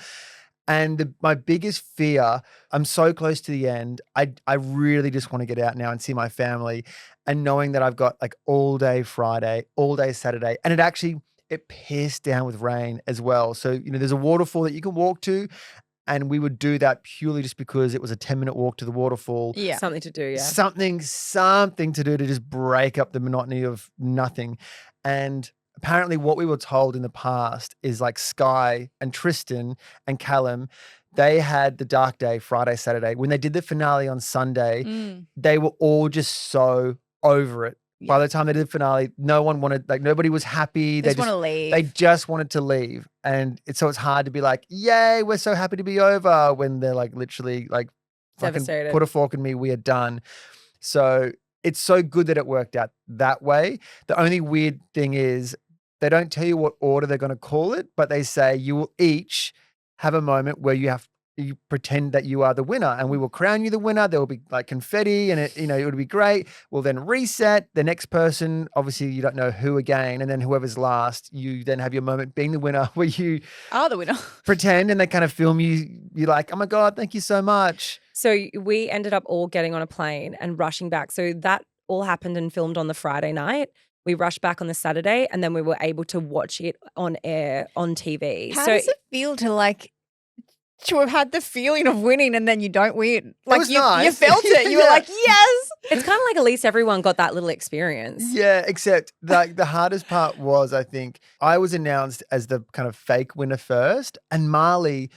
And my biggest fear, I'm so close to the end. I really just want to get out now and see my family. And knowing that I've got like all day Friday, all day Saturday, and it pierced down with rain as well. So, you know, there's a waterfall that you can walk to. And we would do that purely just because it was a 10-minute walk to the waterfall. Yeah. Something to do, yeah. Something to do to just break up the monotony of nothing. And apparently what we were told in the past is like Sky and Tristan and Callum, they had the dark day, Friday, Saturday. When they did the finale on Sunday, they were all just so over it. By the time they did the finale, nobody was happy. They just want to leave. They just wanted to leave. And so it's hard to be like, yay, we're so happy to be over when they're like literally like fucking Devastated. put a fork in me, we are done. So it's so good that it worked out that way. The only weird thing is they don't tell you what order they're going to call it, but they say you will each have a moment where you pretend that you are the winner and we will crown you the winner. There will be like confetti and it would be great. We'll then reset the next person. Obviously you don't know who again. And then whoever's last, you then have your moment being the winner where you are the winner. pretend and they kind of film you. You're like, "Oh my God, thank you so much." So we ended up all getting on a plane and rushing back. So that all happened and filmed on the Friday night. We rushed back on the Saturday and then we were able to watch it on air on TV. How does it feel to have had the feeling of winning and then you don't win? Like was you nice. felt it. You were Yeah. like, yes. It's kind of like at least everyone got that little experience. Yeah, except like the hardest part was, I think, I was announced as the kind of fake winner first, and Marley,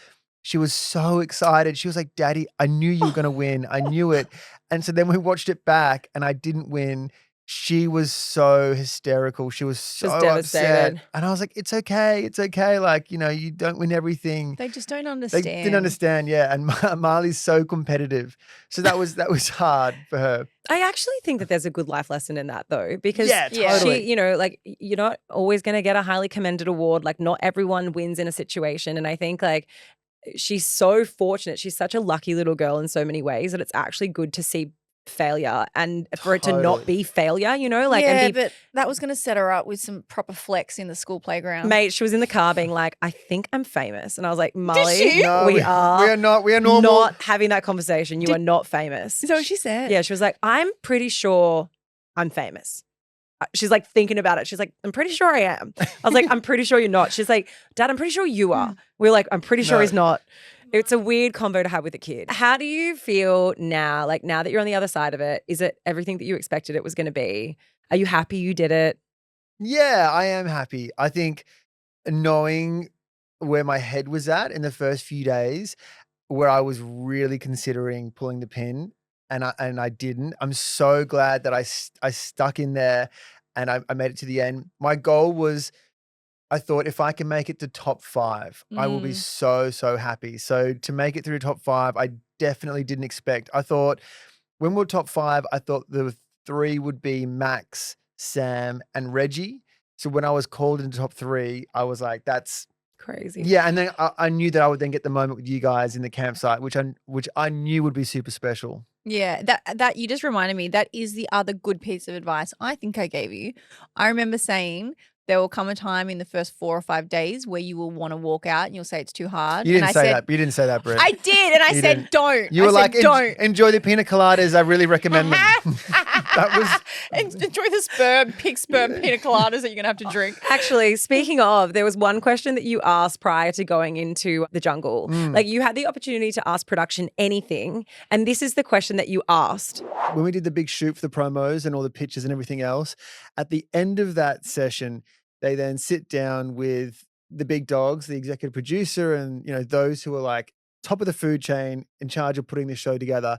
she was so excited. She was like, "Daddy, I knew you were going to win. I knew it." And so then we watched it back and I didn't win. She was so hysterical. She was so upset. devastated. And I was like, it's okay. It's okay. Like, you know, you don't win everything. They just don't They understand. didn't understand, yeah. And Marley's so competitive. So that was hard for her. I actually think that there's a good life lesson in that though, because Yeah, totally. she, you know, like you're not always going to get a highly commended award. Like not everyone wins in a situation. And I think like she's so fortunate. She's such a lucky little girl in so many ways that it's actually good to see failure and for it to not Totally. be failure, you know, like yeah, and be but that was going to set her up with some proper flex in the school playground. mate, she was in the car being like, "I think I'm famous." And I was like, "Molly, she? No, we are not. We are normal. not having that conversation. You are not famous." Is that what she said? Yeah, she was like, "I'm pretty sure I'm famous." She's like thinking about it. She's like, "I'm pretty sure I am." I was like, "I'm pretty sure you're not." She's like, "Dad, I'm pretty sure you are." We're like, "I'm pretty sure No. he's not." It's a weird convo to have with a kid. How do you feel now? Like now that you're on the other side of it, is it everything that you expected it was going to be? Are you happy you did it? Yeah, I am happy. I think knowing where my head was at in the first few days, where I was really considering pulling the pin and I didn't. I'm so glad that I stuck in there and I made it to the end. My goal was I thought if I can make it to top 5, I will be so, so happy. So to make it through top 5, I definitely didn't expect. I thought when we were top 5, I thought the 3 would be Max, Sam, and Reggie. So when I was called into top 3, I was like, that's Crazy. yeah. And then I knew that I would then get the moment with you guys in the campsite, which I knew would be super special. Yeah, that you just reminded me. That is the other good piece of advice I think I gave you. I remember saying there will come a time in the first 4 or 5 days where you will want to walk out and you'll say it's too hard. You didn't and say I said, that. You didn't say that, Britt. I did, and I You said didn't. don't. You were I like, said, don't. enjoy the pina coladas. I really recommend them. That was Enjoy the pig sperm pina coladas that you're gonna have to drink. Actually, speaking of, there was one question that you asked prior to going into the jungle. Like you had the opportunity to ask production anything, and this is the question that you asked. when we did the big shoot for the promos and all the pictures and everything else. At the end of that session, they then sit down with the big dogs, the executive producer, and those who are like top of the food chain in charge of putting the show together.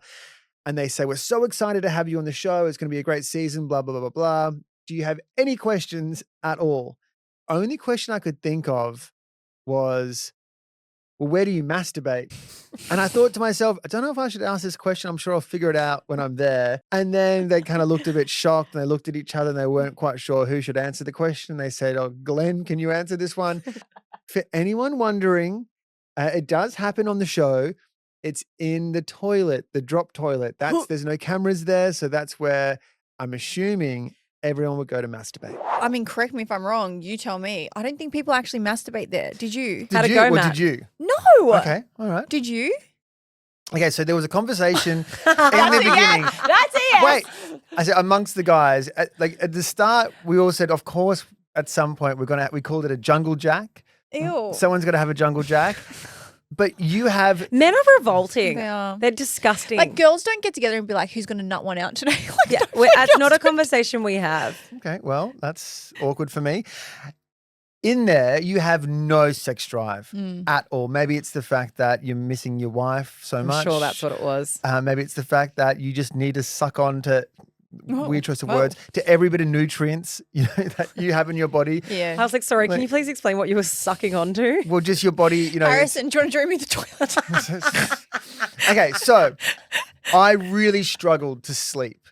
And they say, we're so excited to have you on the show. It's going to be a great season, blah, blah, blah, blah, blah. Do you have any questions at all? Only question I could think of was, well, where do you masturbate? And I thought to myself, I don't know if I should ask this question. I'm sure I'll figure it out when I'm there. And then they kind of looked a bit shocked and they looked at each other and they weren't quite sure who should answer the question. They said, oh, Glenn, can you answer this one? For anyone wondering, it does happen on the show. It's in the toilet, the drop toilet. There's no cameras there. So that's where I'm assuming everyone would go to masturbate. I mean, correct me if I'm wrong. You tell me. I don't think people actually masturbate there. Did you? How'd it go, Matt? Did you? No. Okay, all right. Did you? Okay, so there was a conversation in the beginning. That's a yes. Wait, I said amongst the guys, at the start, we all said, of course, at some point we called it a jungle jack. Ew. Someone's got to have a jungle jack. But you have Men are revolting. They are. They're disgusting. Like girls don't get together and be like, who's going to nut one out today? Like, yeah, that's not a conversation we have. okay. Well, that's awkward for me. In there, you have no sex drive at all. Maybe it's the fact that you're missing your wife so much. I'm sure that's what it was. Maybe it's the fact that you just need to suck on to weird choice of whoa. words to every bit of nutrients that you have in your body. Yeah. I was like, sorry, can you please explain what you were sucking onto? Well, just your body, Harrison, do you want to join me in the toilet? Okay, so I really struggled to sleep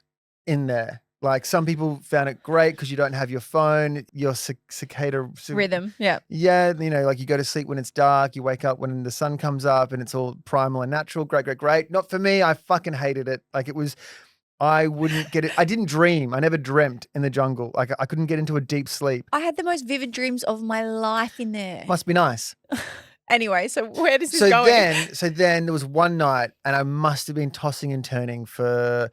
in there. Like some people found it great because you don't have your phone, your cicada Rhythm. Yeah. Yeah, like you go to sleep when it's dark, you wake up when the sun comes up and it's all primal and natural. Great, great, great. Not for me. I fucking hated it. Like I wouldn't get it. I didn't dream. I never dreamt in the jungle. Like I couldn't get into a deep sleep. I had the most vivid dreams of my life in there. Must be nice. Anyway, so where does this go? So then there was one night and I must have been tossing and turning for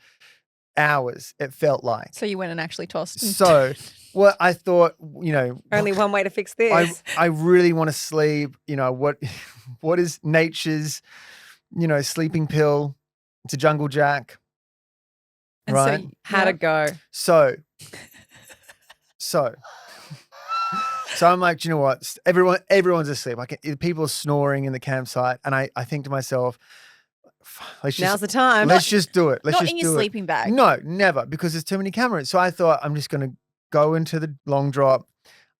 hours, it felt like. So you went and actually tossed. So, well, I thought, Only one way to fix this. I really want to sleep. What is nature's, sleeping pill? It's a jungle jack. And right? so How'd it go? So I'm like, do you know what? Everyone's asleep. People are snoring in the campsite. And I think to myself, Now's the time. Let's just do it. Let's not just in your do sleeping it. bag. No, never, because there's too many cameras. So I thought I'm just going to go into the long drop.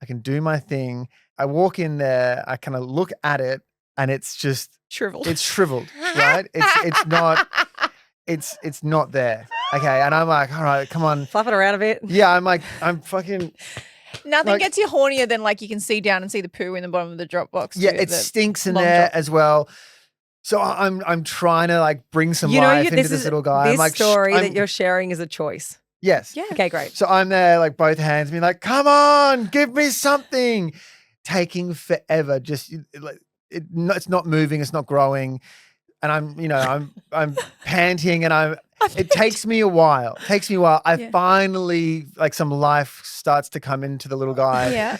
I can do my thing. I walk in there. I kind of look at it, and it's just shriveled. It's shriveled, right? It's not. It's not there. Okay, and I'm like, all right, come on, Flap it around a bit. Yeah, I'm fucking. Nothing gets you hornier than you can see down and see the poo in the bottom of the drop box. Yeah, it stinks in there as well. So I'm trying to bring some life into this little guy. This I'm story that you're sharing is a choice. Yes. Yeah. Okay, great. So I'm there, both hands, being like, "Come on, give me something." Taking forever. Just it's not moving. It's not growing, and I'm panting, and it takes me a while. I finally some life starts to come into the little guy. Yeah.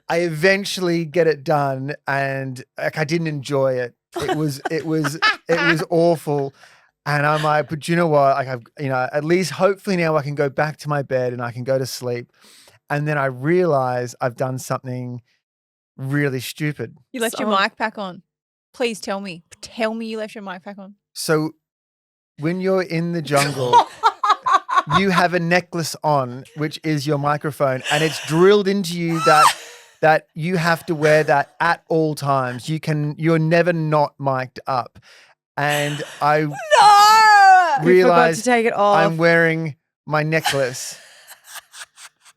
I eventually get it done, and I didn't enjoy it. It was awful. And I'm like, but you know what? At least hopefully now I can go back to my bed and I can go to sleep. And then I realize I've done something really stupid. You left your mic pack on. Please tell me. Tell me you left your mic pack on. So when you're in the jungle, you have a necklace on, which is your microphone, and it's drilled into you that that you have to wear that at all times. You're never not mic'd up. And I You forgot to realized take it off. I'm wearing my necklace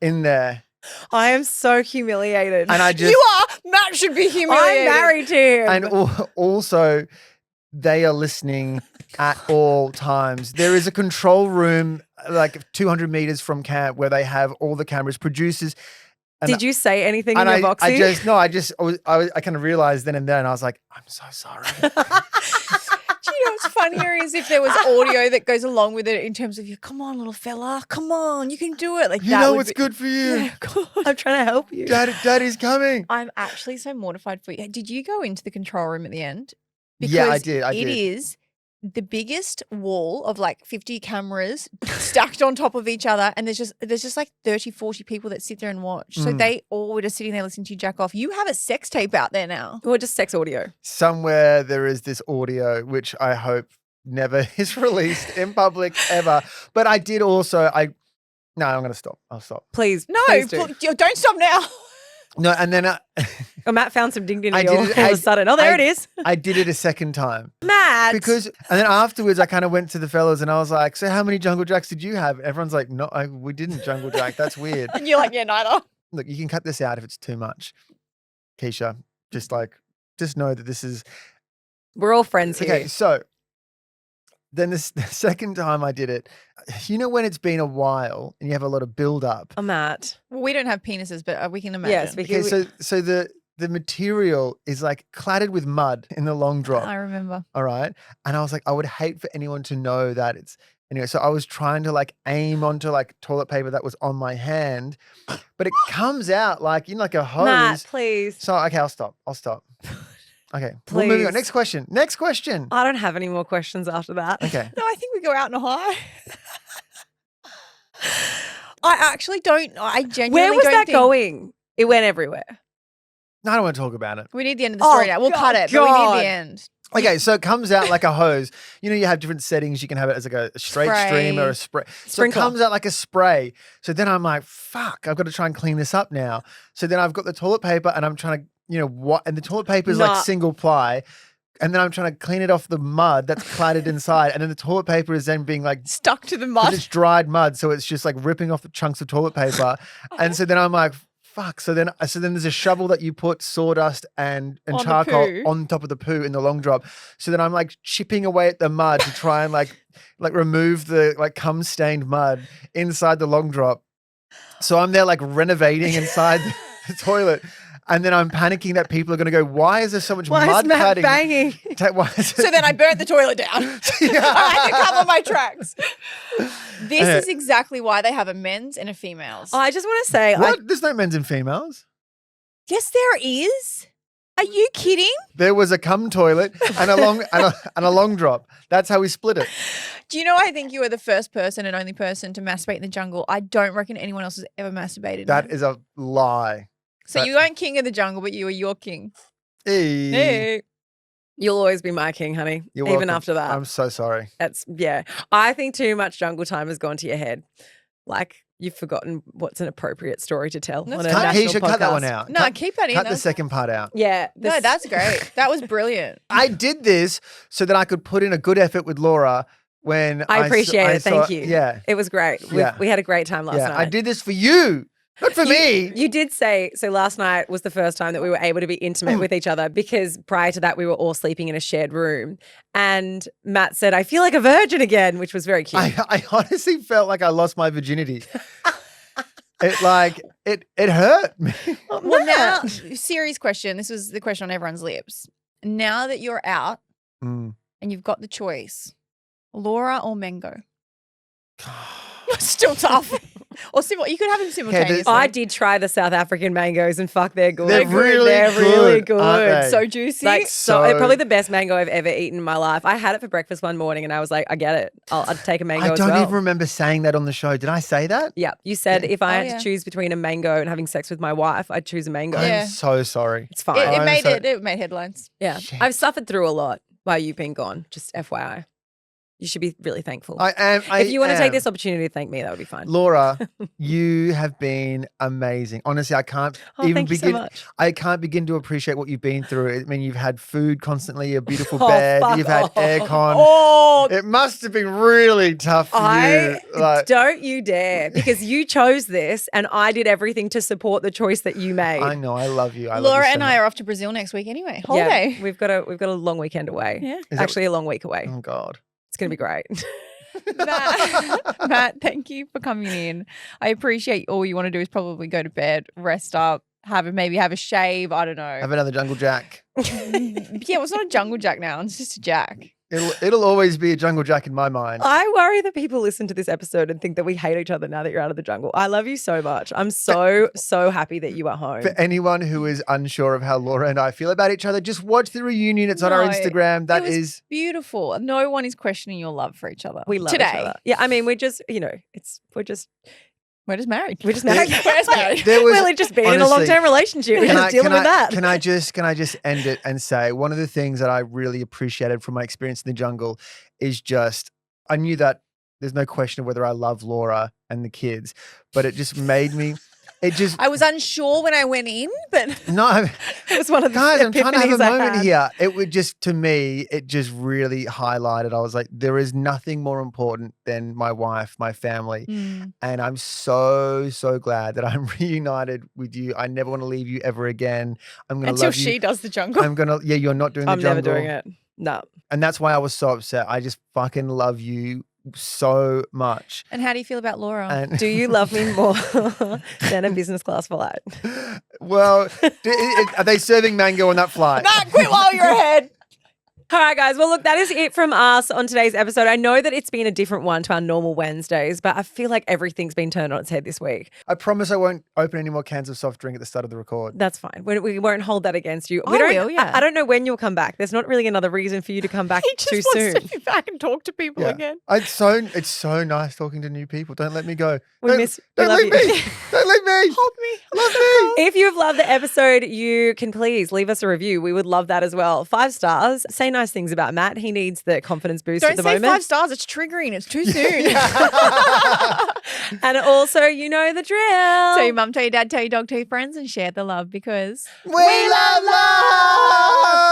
in there. I am so humiliated. And I just You are. Matt should be humiliated. I'm married to him. and also they are listening at all times. There is a control room like 200 meters from camp where they have all the cameras, producers. And Did you say anything in and your boxing? I kind of realized then and there, and I was like, I'm so sorry. Do you know what's funnier is if there was audio that goes along with it in terms of you, come on, little fella, come on, you can do it. Like You that know would what's be- good for you. Yeah, God. I'm trying to help you. Daddy's coming. I'm actually so mortified for you. Did you go into the control room at the end? Yeah, I did. It is the biggest wall of like 50 cameras stacked on top of each other, and there's just like 30, 40 people that sit there and watch. So they all were just sitting there listening to you jack off. You have a sex tape out there now. Or just sex audio. Somewhere there is this audio, which I hope never is released in public ever. But I did also, I'm going to stop. I'll stop. Please. No, please do. don't stop now. No, and then Oh, Matt found some dignity I all did it- of I- a sudden. Oh, there it is. I did it a second time. Matt. And then afterwards, I kind of went to the fellas and I was like, so how many jungle jacks did you have? Everyone's like, no, we didn't jungle jack. That's weird. And you're like, yeah, neither. Look, you can cut this out if it's too much. Keisha, just know that this is. We're all friends here. Okay, so then the second time I did it, you know when it's been a while and you have a lot of build up. Oh, Matt. Well, we don't have penises, but we can imagine. Yes, Okay, so the material is like clattered with mud in the long drop. I remember. All right. And I was like, I would hate for anyone to know that it's anyway. So I was trying to like aim onto like toilet paper that was on my hand, but it comes out like like a hose. Matt, please. So okay, I'll stop. Okay. We're moving on. Please. Next question. I don't have any more questions after that. Okay. No, I think we go out on a high. I actually don't. I genuinely Where was don't that think- going? It went everywhere. No, I don't want to talk about it. We need the end of the story Oh, now. We'll cut it, but we God. need the end. Okay, so it comes out like a hose. You know, you have different settings. You can have it as like a straight stream or a spray. So Sprinkler. it comes out like a spray. So then I'm like, fuck, I've got to try and clean this up now. So then I've got the toilet paper and I'm trying to, and the toilet paper is Nah. like single ply. And then I'm trying to clean it off the mud that's clattered inside. And then the toilet paper is then being like, Stuck to the 'cause mud. it's dried mud. So it's just like ripping off the chunks of toilet paper. And so then I'm like, fuck. So then there's a shovel that you put sawdust and On the charcoal poo. on top of the poo in the long drop. So then I'm like chipping away at the mud to try and like remove the like cum stained mud inside the long drop. So I'm there like renovating inside the toilet. And then I'm panicking that people are going to go, why is there so much Why mud is Matt cutting? banging? Why is So then I burnt the toilet down. I had to cover my tracks. This is exactly why they have a men's and a female's. I just want to say, What? There's no men's and females. Yes, there is. Are you kidding? There was a cum toilet and a long drop. That's how we split it. Do you know I think you are the first person and only person to masturbate in the jungle. I don't reckon anyone else has ever masturbated. That in it. is a lie. So you weren't king of the jungle, but you were your king. Hey. Hey. you'll always be my king, honey. You're Even welcome. after that. I'm so sorry. I think too much jungle time has gone to your head. Like you've forgotten what's an appropriate story to tell That's on a fine. national Keisha, podcast. cut that one out. No, keep that in. Cut That the was- second part out. Yeah. No, that's great. That was brilliant. I did this so that I could put in a good effort with Laura when I appreciate it. Thank saw- you. Yeah. It was great. Yeah. We had a great time last Yeah. night. I did this for you, not for me. You did say, so last night was the first time that we were able to be intimate with each other because prior to that we were all sleeping in a shared room. And Matt said, I feel like a virgin again, which was very cute. I honestly felt like I lost my virginity. It hurt me. Well, now, serious question. This was the question on everyone's lips. Now that you're out Mm. and you've got the choice, Laura or Mango? Still tough. Or you could have them simultaneously. I did try the South African mangoes and fuck, they're good. They're really They're good, really good. aren't they? So juicy. Like So- probably the best mango I've ever eaten in my life. I had it for breakfast one morning and I was like, I get it. I'd take a mango I as don't well. even remember saying that on the show. Did I say that? Yeah, you said if I Oh, had yeah. to choose between a mango and having sex with my wife, I'd choose a mango. Yeah. I'm so sorry. It's fine. it I'm made so- it made headlines. Yeah, Shit. I've suffered through a lot while you've been gone. Just FYI. You should be really thankful. I am. If you want to take am. this opportunity to thank me, that would be fine. Laura, you have been amazing. Honestly, I can't even thank you so begin. much. I can't begin to appreciate what you've been through. I mean, you've had food constantly, a beautiful Oh, bed, fuck you've had off. aircon. Oh, It must have been really tough for you. don't you dare, because you chose this and I did everything to support the choice that you made. I know. I love you. I love Laura you so and much. I are off to Brazil next week anyway. Holiday. Yeah, we've got a long weekend away. Yeah. Is that- Actually, a long week away. Oh God. It's going to be great. Matt, thank you for coming in. I appreciate all you want to do is probably go to bed, rest up, maybe have a shave. I don't know. Have another jungle jack. Yeah, well, it's not a jungle jack now. It's just a jack. It'll always be a jungle jack in my mind. I worry that people listen to this episode and think that we hate each other now that you're out of the jungle. I love you so much. I'm so happy that you are home. For anyone who is unsure of how Laura and I feel about each other, just watch the reunion. It's on our No, Instagram. That it was is beautiful. No one is questioning your love for each other. We love today. each other. Yeah, I mean, we're just married. We're just married. We're just married. We're just married. There was We've just been in a honestly, long-term relationship. We're just dealing with that. Can I just end it and say one of the things that I really appreciated from my experience in the jungle is just I knew that there's no question of whether I love Laura and the kids, but it just made me. It just I was unsure when I went in, but no. It was one of the Guys, I'm trying to have a epiphanies I moment had. here. It would just, to me, it just really highlighted. I was like, there is nothing more important than my wife, my family. And I'm so, so glad that I'm reunited with you. I never want to leave you ever again. I'm going to until love she you. does the jungle. I'm going to, yeah, you're not doing the I'm jungle. never doing it. No. And that's why I was so upset. I just fucking love you so much. And how do you feel about Laura? And Do you love me more than a business class flight? well, are they serving mango on that flight? Matt, quit while you're ahead. All right, guys. Well, look, that is it from us on today's episode. I know that it's been a different one to our normal Wednesdays, but I feel like everything's been turned on its head this week. I promise I won't open any more cans of soft drink at the start of the record. That's fine. We won't hold that against you. I will, yeah. I don't know when you'll come back. There's not really another reason for you to come back He just too wants soon. to be back and talk to people Yeah. again. It's so nice talking to new people. Don't let me go. We Don't- miss. Don't we love leave you. me. Don't leave me. Hold me. Love me. If you've loved the episode, you can please leave us a review. We would love that as well. 5 stars. Say nice things about Matt. He needs the confidence boost Don't at the say moment. 5 stars. It's triggering. It's too soon. And also, you know the drill. Tell your mum, tell your dad, tell your dog, tell your friends, and share the love because We love love.